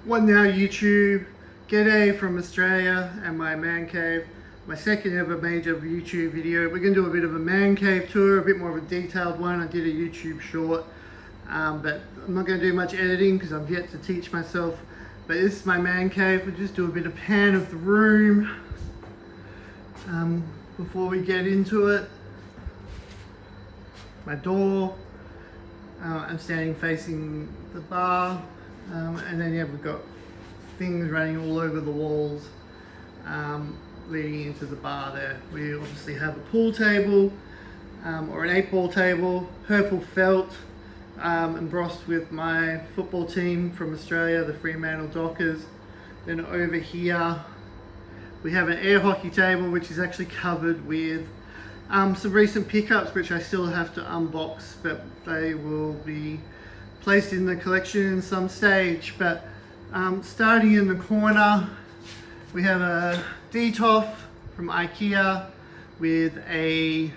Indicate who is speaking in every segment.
Speaker 1: What now YouTube? G'day from Australia and my man cave. My second ever major YouTube video. We're going to do a bit of a man cave tour, a bit more of a detailed one. I did a YouTube short, but I'm not going to do much editing because I've yet to teach myself. But this is my man cave. We'll just do a bit of pan of the room before we get into it. My door. I'm standing facing the bar, and then we've got things running all over the walls leading into the bar there. We obviously have a pool table or an 8-ball table, purple felt, embossed with my football team from Australia, the Fremantle Dockers. Then over here we have an air hockey table which is actually covered with some recent pickups which I still have to unbox, but they will be placed in the collection in some stage. But starting in the corner, we have a DTOF from IKEA with a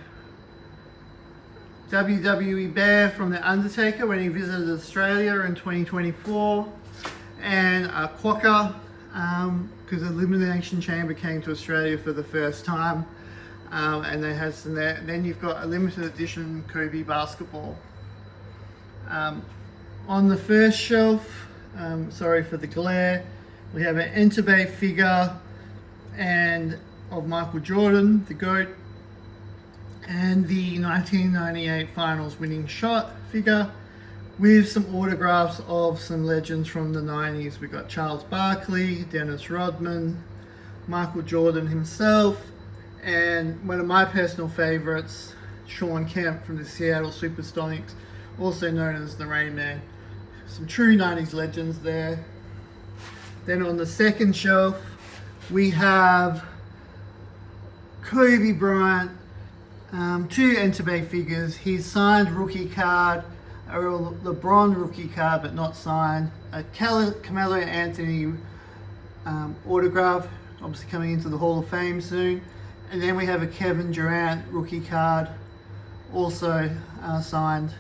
Speaker 1: WWE bear from The Undertaker when he visited Australia in 2024, and a quokka because Elimination Chamber came to Australia for the first time. And they have some there. Then you've got a limited edition Kobe basketball. On the first shelf, sorry for the glare, we have an Entebbe figure and of Michael Jordan, the GOAT, and the 1998 finals winning shot figure with some autographs of some legends from the 90s. We've got Charles Barkley, Dennis Rodman, Michael Jordan himself, and one of my personal favorites, Shawn Kemp from the Seattle Supersonics, also known as the Rain Man. Some true 90s legends there. Then on the second shelf, we have Kobe Bryant, two Entebbe figures, his signed rookie card, a LeBron rookie card but not signed, a Carmelo Anthony autograph, obviously coming into the Hall of Fame soon. And then we have a Kevin Durant rookie card, also signed.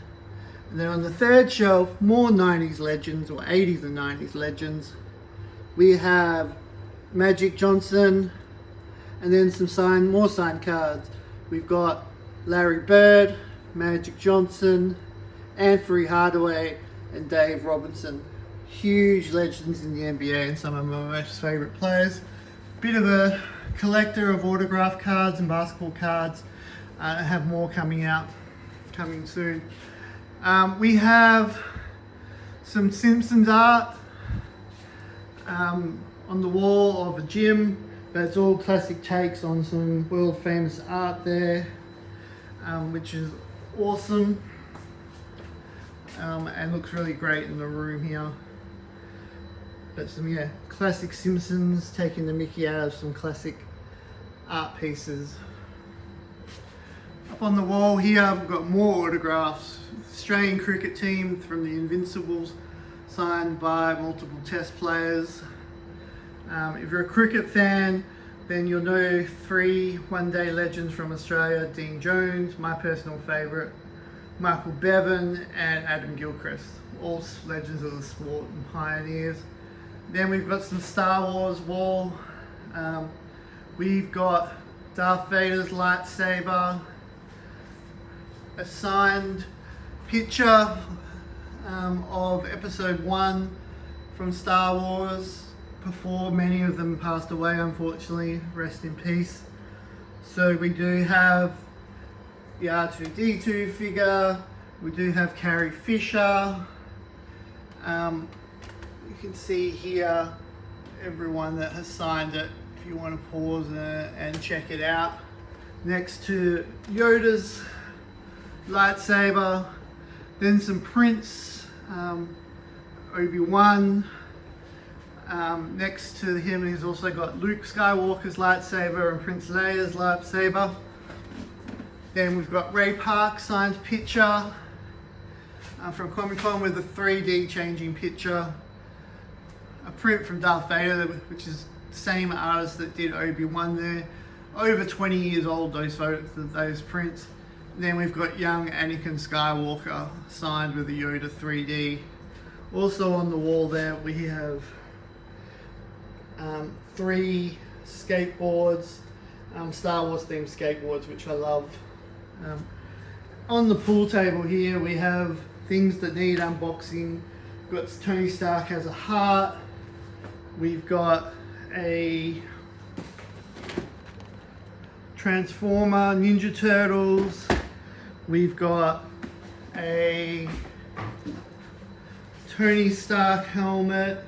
Speaker 1: And then on the third shelf, more 90s legends, or 80s and 90s legends. We have Magic Johnson, and then some more signed cards. We've got Larry Bird, Magic Johnson, Anthony Hardaway, and Dave Robinson. Huge legends in the NBA and some of my most favorite players. Bit of a collector of autograph cards and basketball cards. I have more coming soon. We have some Simpsons art on the wall of a gym, but it's all classic takes on some world famous art there, which is awesome and looks really great in the room here. But some classic Simpsons, taking the mickey out of some classic art pieces. Up on the wall here we've got more autographs. Australian cricket team from the Invincibles, signed by multiple test players. If you're a cricket fan, then you'll know 3 one-day legends from Australia: Dean Jones, my personal favourite, Michael Bevan, and Adam Gilchrist, all legends of the sport and pioneers. Then we've got some Star Wars wall. We've got Darth Vader's lightsaber, a signed picture of episode 1 from Star Wars before many of them passed away, unfortunately, rest in peace. So we do have the R2-D2 figure, we do have Carrie Fisher. You can see here everyone that has signed it if you want to pause and check it out. Next to Yoda's lightsaber, then some prints, Obi-Wan. Next to him he's also got Luke Skywalker's lightsaber and Prince Leia's lightsaber. Then we've got Ray Park's signed picture from Comic Con with a 3D changing picture. A print from Darth Vader, which is the same artist that did Obi-Wan there. Over 20 years old, those prints. And then we've got young Anakin Skywalker signed with a Yoda 3D. Also on the wall there we have 3 skateboards, Star Wars themed skateboards, which I love. On the pool table here we have things that need unboxing. We've got Tony Stark has a heart. We've got a Transformer Ninja Turtles. We've got a Tony Stark helmet.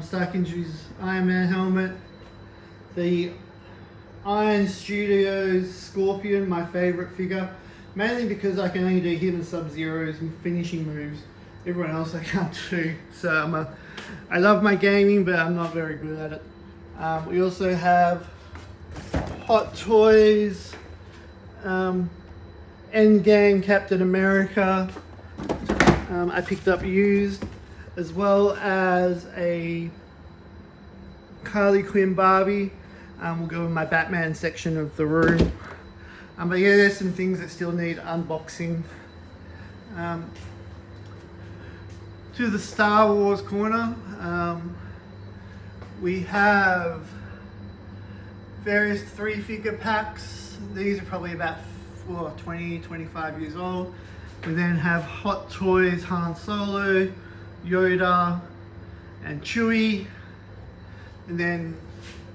Speaker 1: Stark Industries Iron Man helmet. The Iron Studios Scorpion, my favourite figure. Mainly because I can only do him and Sub-Zeros and finishing moves. Everyone else I can't do. So I love my gaming, but I'm not very good at it. We also have Hot Toys, Endgame Captain America. I picked up used, as well as a Harley Quinn Barbie. We'll go in my Batman section of the room. But yeah, there's some things that still need unboxing. To the Star Wars corner, we have various 3-figure packs. These are probably about 20, 25 years old. We then have Hot Toys Han Solo, Yoda, and Chewie. And then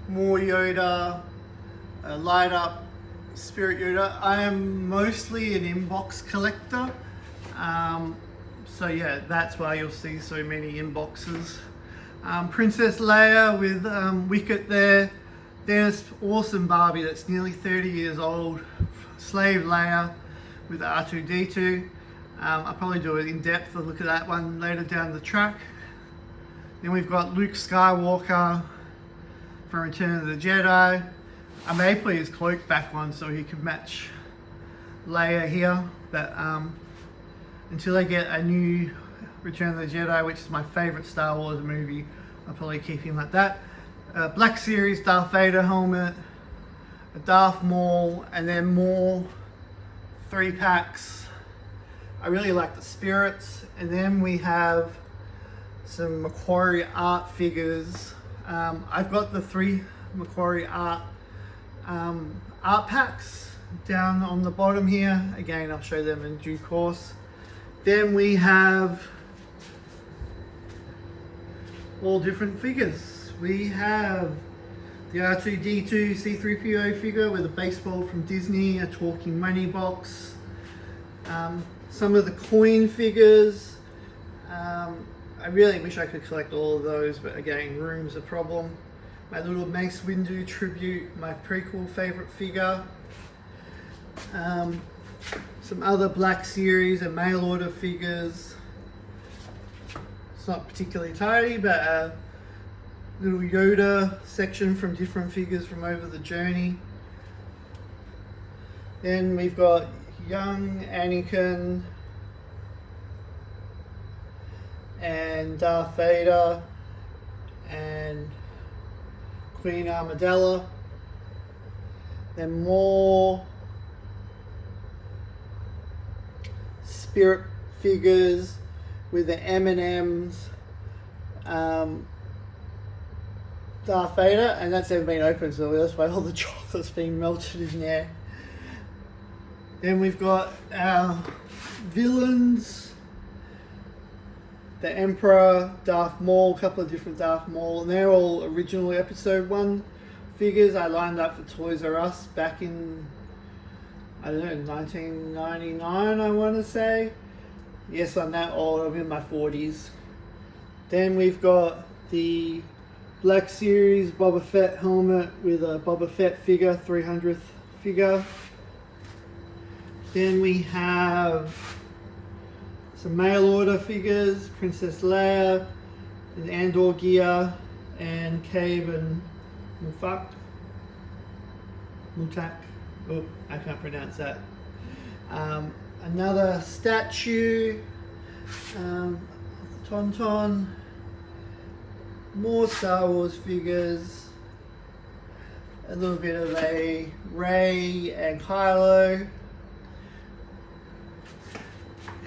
Speaker 1: more Yoda, light up Spirit Yoda. I am mostly an inbox collector. So yeah, that's why you'll see so many inboxes. Princess Leia with Wicket there. There's awesome Barbie that's nearly 30 years old. Slave Leia with R2-D2. I'll probably do an in-depth look at that one later down the track. Then we've got Luke Skywalker from Return of the Jedi. I may put his cloak back on so he can match Leia here, but until I get a new Return of the Jedi, which is my favourite Star Wars movie, I'll probably keep him like that. Black Series Darth Vader helmet, a Darth Maul, and then more 3 packs. I really like the spirits. And then we have some Macquarie art figures. I've got the 3 Macquarie art packs down on the bottom here. Again, I'll show them in due course. Then we have all different figures. We have the R2-D2 C-3PO figure with a baseball from Disney, a talking money box. Some of the coin figures. I really wish I could collect all of those, but again, room's a problem. My little Mace Windu tribute, my prequel favourite figure. Some other Black Series and mail order figures. It's not particularly tidy, but a little Yoda section from different figures from over the journey. Then we've got young Anakin and Darth Vader and Queen Amidala. Then more spirit figures with the M&Ms, Darth Vader, and that's never been opened, so that's why all the chocolate's been melted in there. Then we've got our villains, the Emperor, Darth Maul, a couple of different Darth Maul, and they're all original Episode 1 figures I lined up for Toys R Us back in, I don't know, 1999 I want to say. Yes, I'm that old, I'm in my 40s. Then we've got the Black Series Boba Fett helmet with a Boba Fett figure, 300th figure. Then we have some mail order figures, Princess Leia, and Andor gear, and Cabe and Mutak. Oh, I can't pronounce that. Another statue, Tauntaun, more Star Wars figures, a little bit of a Rey and Kylo.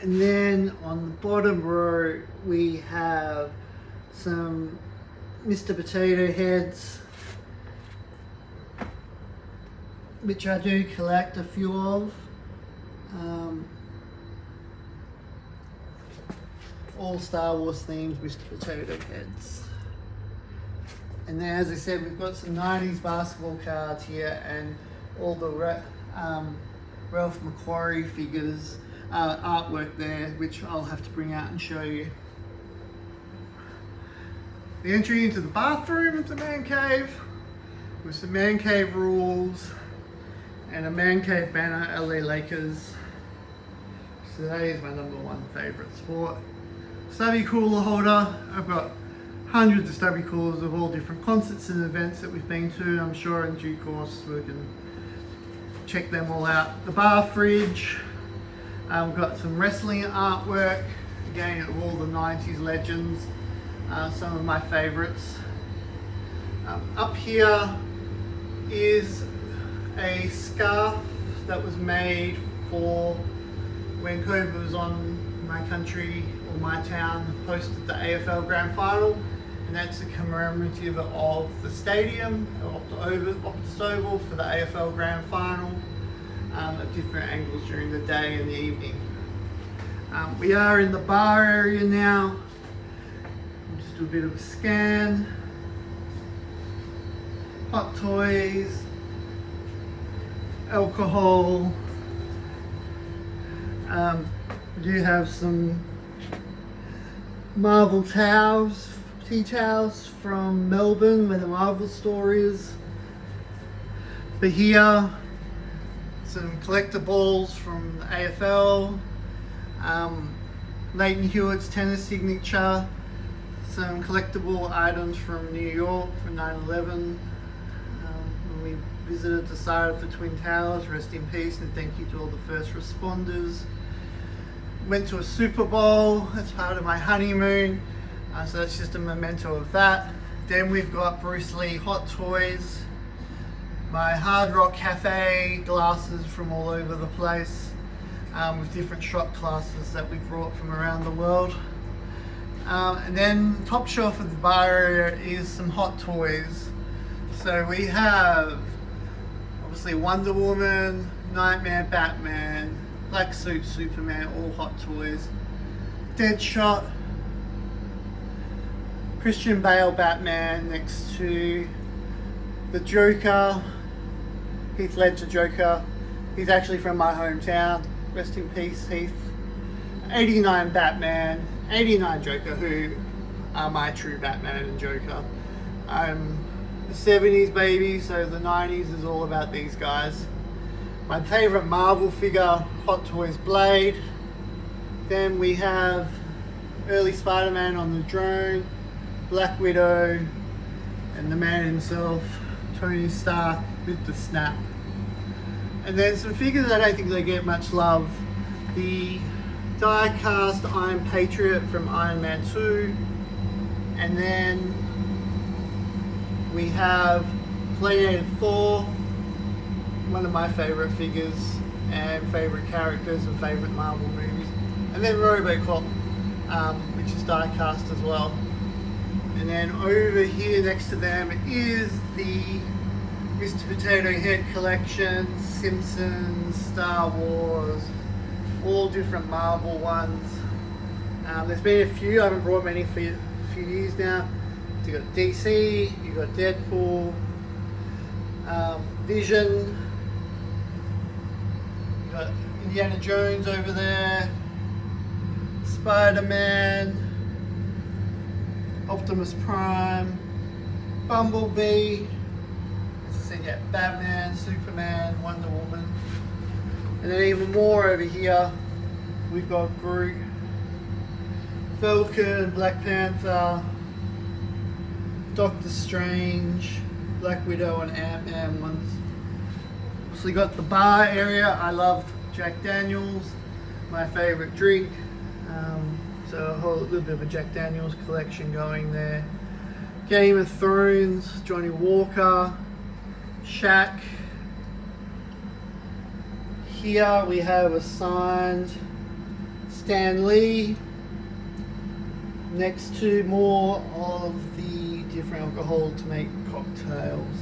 Speaker 1: And then on the bottom row we have some Mr. Potato Heads, which I do collect a few of. All Star Wars themed Mr. Potato Heads. And then, as I said, we've got some 90s basketball cards here and all the Ralph McQuarrie figures, artwork there, which I'll have to bring out and show you. The entry into the bathroom of the man cave with some man cave rules and a man cave banner, LA Lakers. So that is my #1 favourite sport. Stubby cooler holder. I've got hundreds of stubby coolers of all different concerts and events that we've been to. I'm sure in due course we can check them all out. The bar fridge. We've got some wrestling artwork, again of all the 90s legends, some of my favourites. Up here is a scarf that was made for when COVID was on my country, or my town, hosted the AFL Grand Final, and that's a commemorative of the stadium, Optus Oval for the AFL Grand Final, at different angles during the day and the evening. We are in the bar area now. I'll just do a bit of a scan. Hot toys, alcohol. We do have some Marvel towels, tea towels from Melbourne, where the Marvel store is. But here, some collectibles from the AFL, Leighton Hewitt's tennis signature, some collectible items from New York for 9/11. When we visited the site of the Twin Towers, rest in peace, and thank you to all the first responders. Went to a Super Bowl as part of my honeymoon, so that's just a memento of that. Then we've got Bruce Lee hot toys, my Hard Rock Cafe glasses from all over the place, with different shot classes that we've brought from around the world. And then top shelf of the bar area is some hot toys. So we have obviously Wonder Woman, Nightmare, Batman, Black Suit Superman, all hot toys. Deadshot, Christian Bale Batman next to the Joker, Heath Ledger Joker. He's actually from my hometown. Rest in peace, Heath. 89 Batman, 89 Joker, who are my true Batman and Joker. I'm a 70s baby, so the 90s is all about these guys. My favourite Marvel figure, Hot Toys Blade. Then we have early Spider-Man on the drone, Black Widow, and the man himself, Tony Stark with the snap. And then some figures I don't think they get much love. The die-cast Iron Patriot from Iron Man 2. And then we have Planet Thor, one of my favourite figures and favourite characters and favourite Marvel movies. And then RoboCop, which is die-cast as well. And then over here next to them is the Mr. Potato Head collection, Simpsons, Star Wars, all different Marvel ones. There's been a few, I haven't brought many for a few years now. You've got DC, you've got Deadpool, Vision, you've got Indiana Jones over there, Spider-Man, Optimus Prime, Bumblebee, as I said, yeah, Batman, Superman, Wonder Woman. And then even more over here, we've got Groot, Falcon, Black Panther, Doctor Strange, Black Widow and Ant-Man ones. So you got the bar area. I loved Jack Daniels, my favourite drink. So a whole little bit of a Jack Daniels collection going there. Game of Thrones, Johnny Walker, Shaq. Here we have a signed Stan Lee, next to more of the different alcohol to make cocktails.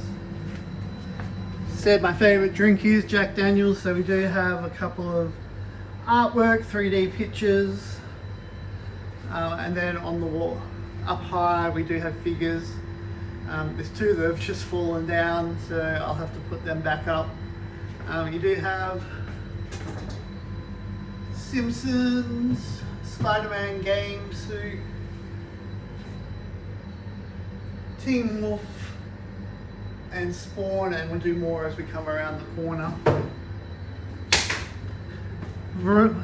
Speaker 1: Said my favorite drink is Jack Daniels, so we do have a couple of artwork, 3D pictures, and then on the wall up high we do have figures. There's two that have just fallen down, so I'll have to put them back up. You do have Simpsons, Spider-Man game suit, Team Wolf, and Spawn, and we'll do more as we come around the corner.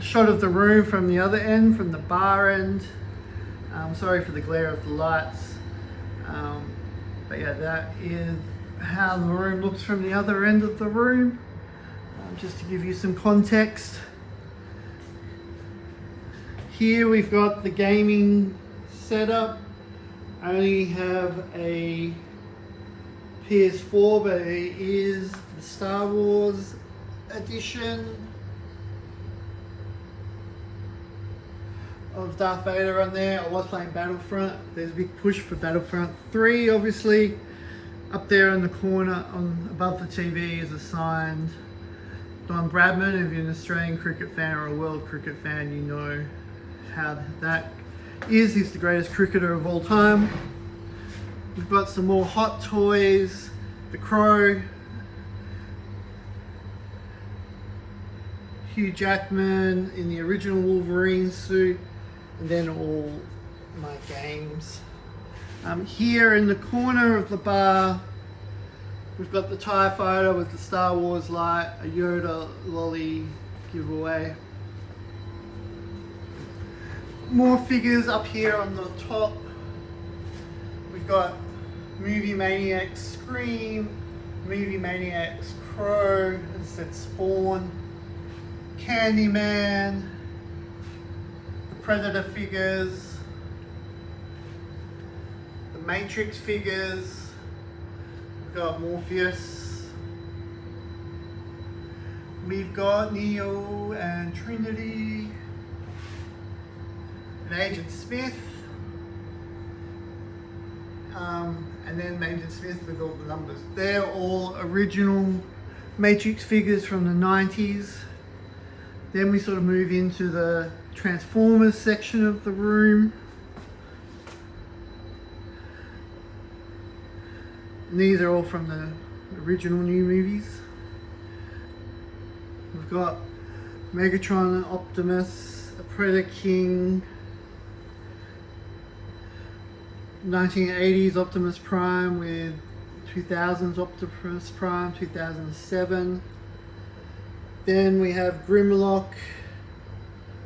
Speaker 1: Shot of the room from the other end, from the bar end. Sorry for the glare of the lights, but yeah, that is how the room looks from the other end of the room. Just to give you some context, here we've got the gaming setup. I only have a PS4, but it is the Star Wars edition of Darth Vader on there. I was playing Battlefront. There's a big push for Battlefront 3, obviously. Up there in the corner, above the TV, is a signed Don Bradman. If you're an Australian cricket fan or a world cricket fan, you know how that is. He's the greatest cricketer of all time. We've got some more Hot Toys, the Crow, Hugh Jackman in the original Wolverine suit, and then all my games. Here in the corner of the bar, we've got the TIE Fighter with the Star Wars light, a Yoda lolly giveaway. More figures up here on the top. We've got Movie Maniacs Scream, Movie Maniacs Crow, as I said, Spawn, Candyman, the Predator figures, the Matrix figures, we've got Morpheus, we've got Neo and Trinity, and Agent Smith, and then Agent Smith with all the numbers. They're all original Matrix figures from the 90s. Then we sort of move into the Transformers section of the room. And these are all from the original new movies. We've got Megatron and Optimus, a Predator King, 1980s Optimus Prime with 2000s Optimus Prime, 2007. Then we have Grimlock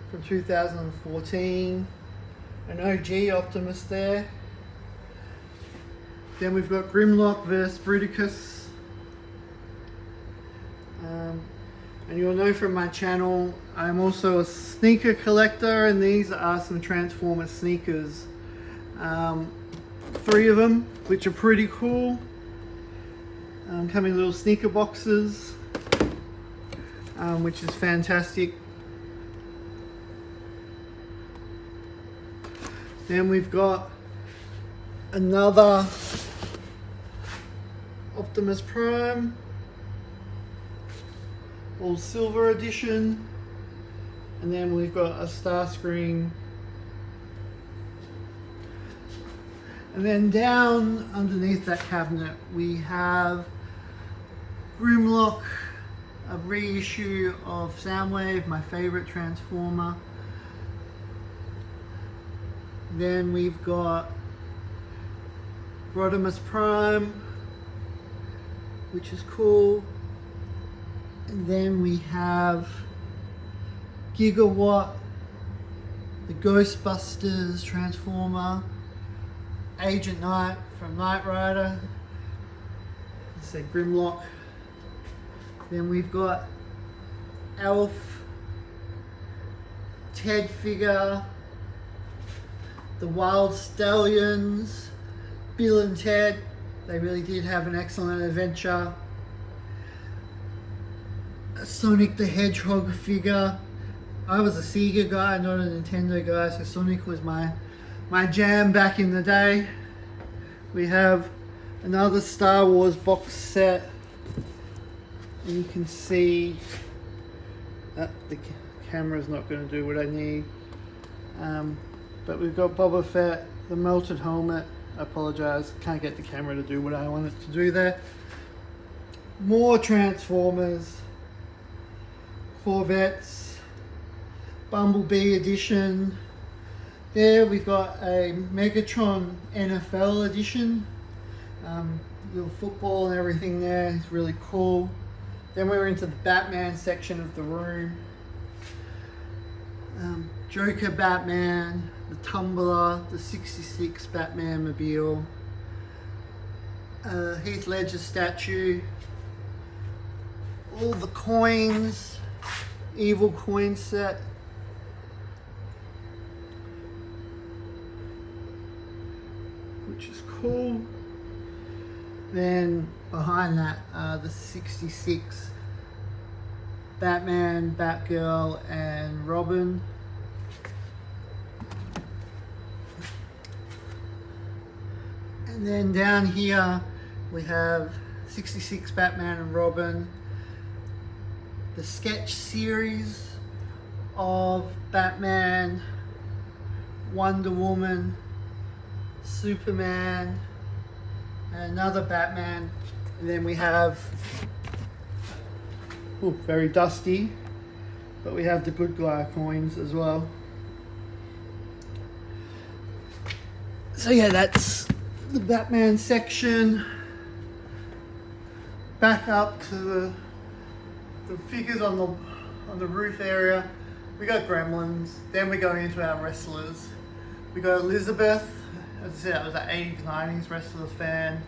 Speaker 1: from 2014, an OG Optimus there. Then we've got Grimlock vs Bruticus. And you'll know from my channel, I'm also a sneaker collector, and these are some Transformers sneakers. 3 of them, which are pretty cool. Come in little sneaker boxes, which is fantastic. Then we've got another Optimus Prime, all silver edition, and then we've got a Starscream. And then down underneath that cabinet we have Grimlock, a reissue of Soundwave, my favorite Transformer. Then we've got Rodimus Prime, which is cool. And then we have Gigawatt, the Ghostbusters Transformer, Agent Knight from Knight Rider, it's a Grimlock. Then we've got Elf, Ted figure, the Wild Stallions, Bill and Ted, they really did have an excellent adventure. A Sonic the Hedgehog figure. I was a Sega guy, not a Nintendo guy, so Sonic was my my jam back in the day. We have another Star Wars box set. And you can see that the camera's not going to do what I need. But we've got Boba Fett, the melted helmet. I apologise, can't get the camera to do what I want it to do there. More Transformers, Corvettes, Bumblebee edition. There we've got a Megatron NFL edition. Little football and everything there. It's really cool. Then we're into the Batman section of the room. Joker Batman, the Tumbler, the 66 Batman mobile, Heath Ledger statue, all the coins, evil coin set, which is cool. Then behind that the 66 Batman, Batgirl and Robin. And then down here we have 66 Batman and Robin, the sketch series of Batman, Wonder Woman, Superman, and another Batman. And then we have, very dusty, but we have the Good Guy coins as well. So yeah, that's the Batman section. Back up to the figures on the roof area. We got Gremlins. Then we go into our wrestlers. We got Elizabeth. As I said, I was an 80s, 90s wrestler fan.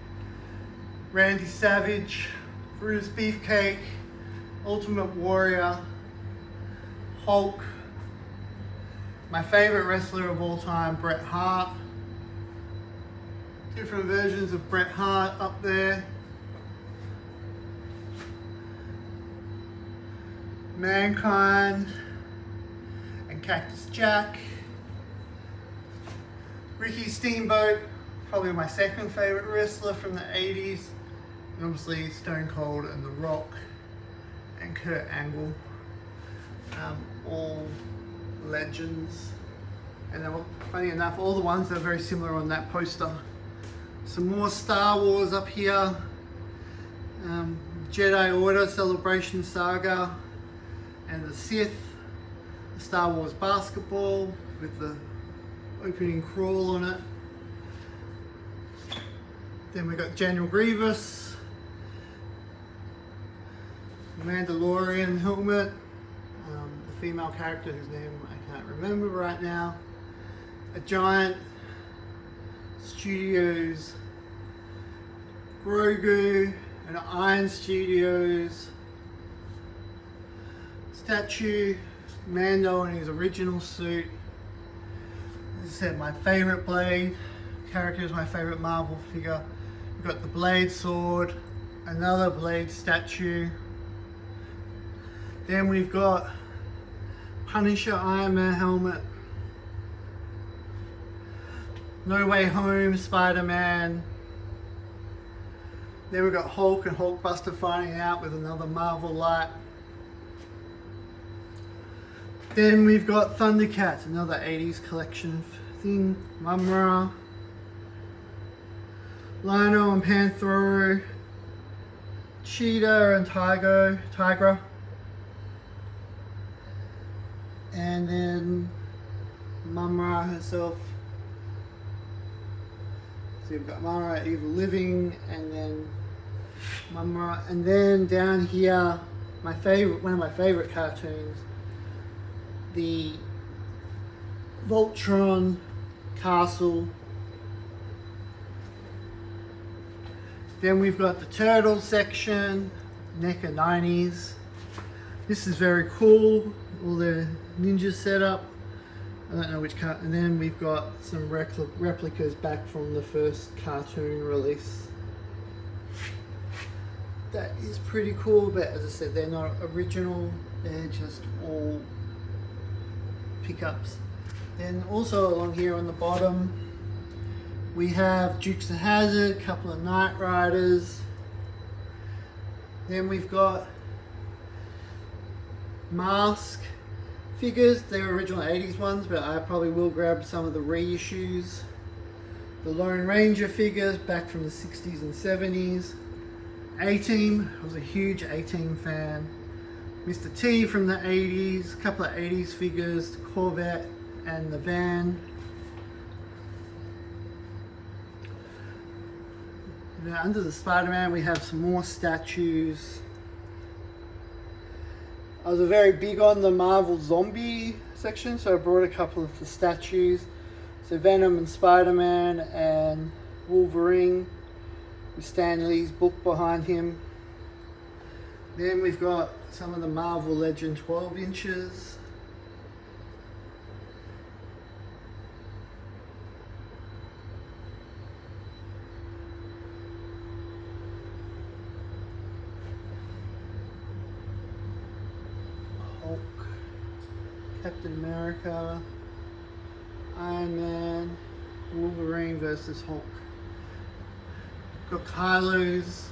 Speaker 1: Randy Savage, Brutus Beefcake, Ultimate Warrior, Hulk. My favorite wrestler of all time, Bret Hart. Different versions of Bret Hart up there. Mankind and Cactus Jack. Ricky Steamboat, probably my second favorite wrestler from the 80s. And obviously Stone Cold and The Rock and Kurt Angle. All legends. And they were, funny enough, all the ones that are very similar on that poster. Some more Star Wars up here. Jedi Order Celebration Saga and the Sith. The Star Wars basketball with the opening crawl on it. Then we got General Grievous, Mandalorian helmet, the female character whose name I can't remember right now, a Giant Studios Grogu, an Iron Studios statue, Mando in his original suit. As I said, my favorite Blade character is my favorite Marvel figure. We've got the Blade sword, another Blade statue. Then we've got Punisher Iron Man helmet, No Way Home Spider-Man. Then we've got Hulk and Hulkbuster fighting out with another Marvel light. Then we've got Thundercats, another 80s collection thing. Mumra, Lino and Panthro, Cheetah and Tigra. And then Mumra herself. So you've got Mumra, Evil Living, and then Mumra. And then down here, one of my favorite cartoons, the Voltron castle. Then we've got the turtle section, NECA 90s. This is very cool, all the ninjas set up. I don't know which car. And then we've got some replicas back from the first cartoon release. That is pretty cool, but as I said, they're not original, they're just all pickups. Then also along here on the bottom, we have Dukes of Hazzard, a couple of Knight Riders. Then we've got Mask figures. They're original 80s ones, but I probably will grab some of the reissues. The Lone Ranger figures back from the 60s and 70s. A-Team, I was a huge A-Team fan. Mr. T from the 80s, a couple of 80s figures, the Corvette and the van. Now under the Spider-Man we have some more statues. I was very big on the Marvel zombie section, so I brought a couple of the statues. So Venom and Spider-Man and Wolverine with Stan Lee's book behind him. Then we've got some of the Marvel Legend 12 inches. Hulk, Captain America, Iron Man, Wolverine versus Hulk. Got Kylo's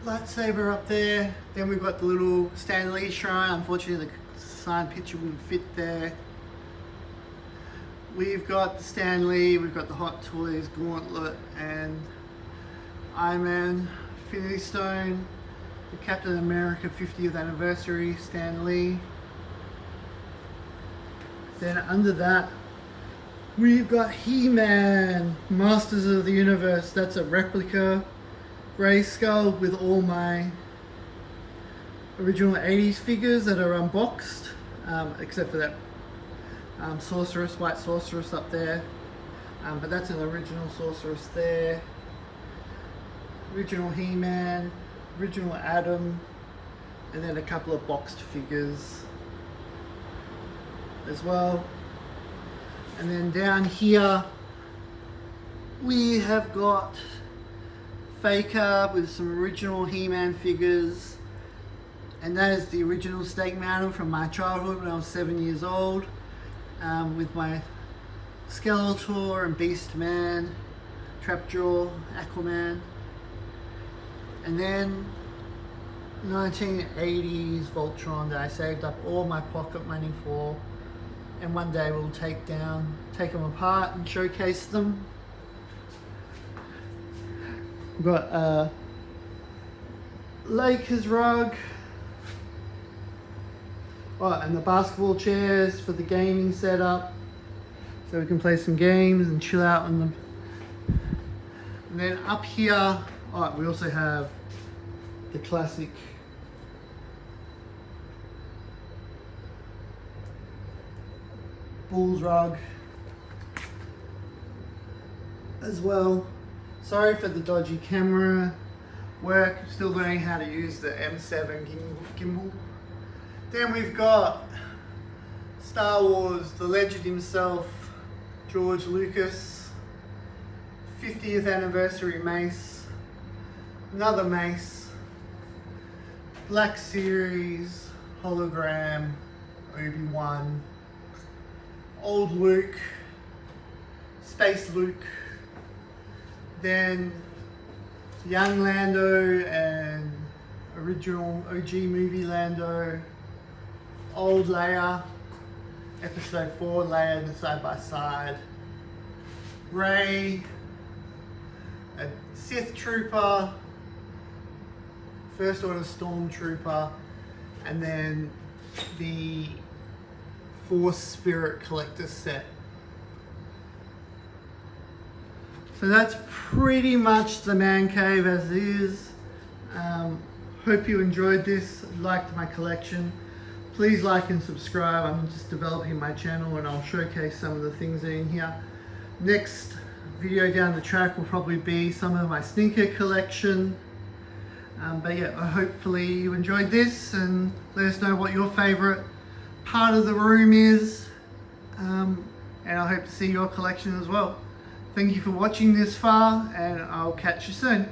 Speaker 1: lightsaber up there. Then we've got the little Stan Lee shrine. Unfortunately the signed picture wouldn't fit there. We've got the Stan Lee, we've got the Hot Toys Gauntlet and Iron Man Infinity Stone. The Captain America 50th anniversary Stan Lee. Then under that we've got He-Man, Masters of the Universe. That's a replica Grayskull with all my original 80s figures that are unboxed, except for that sorceress, white sorceress up there. But that's an original sorceress there. Original He-Man, original Adam, and then a couple of boxed figures as well. And then down here we have got Faker with some original He-Man figures, and that is the original stake mountain from my childhood when I was 7 years old, with my Skeletor and Beast Man, Trapjaw, Aquaman. And then 1980s Voltron that I saved up all my pocket money for, and one day we'll take them apart and showcase them. We've got a Lakers rug. Oh, and the basketball chairs for the gaming setup, so we can play some games and chill out on them. And then up here, oh, we also have the classic Bulls rug as well. Sorry for the dodgy camera work, still learning how to use the M7 gimbal. Then we've got Star Wars, the legend himself, George Lucas, 50th anniversary mace, another mace, Black Series, hologram, Obi-Wan, old Luke, Space Luke, then young Lando and original OG movie Lando, old Leia, episode 4 Leia side by side, Rey, a Sith Trooper, First Order Stormtrooper, and then the Force Spirit Collector set. So that's pretty much the man cave as is. Hope you enjoyed this, liked my collection. Please like and subscribe. I'm just developing my channel and I'll showcase some of the things that are in here. Next video down the track will probably be some of my sneaker collection. But yeah, hopefully you enjoyed this, and let us know what your favorite part of the room is. And I hope to see your collection as well. Thank you for watching this far, and I'll catch you soon.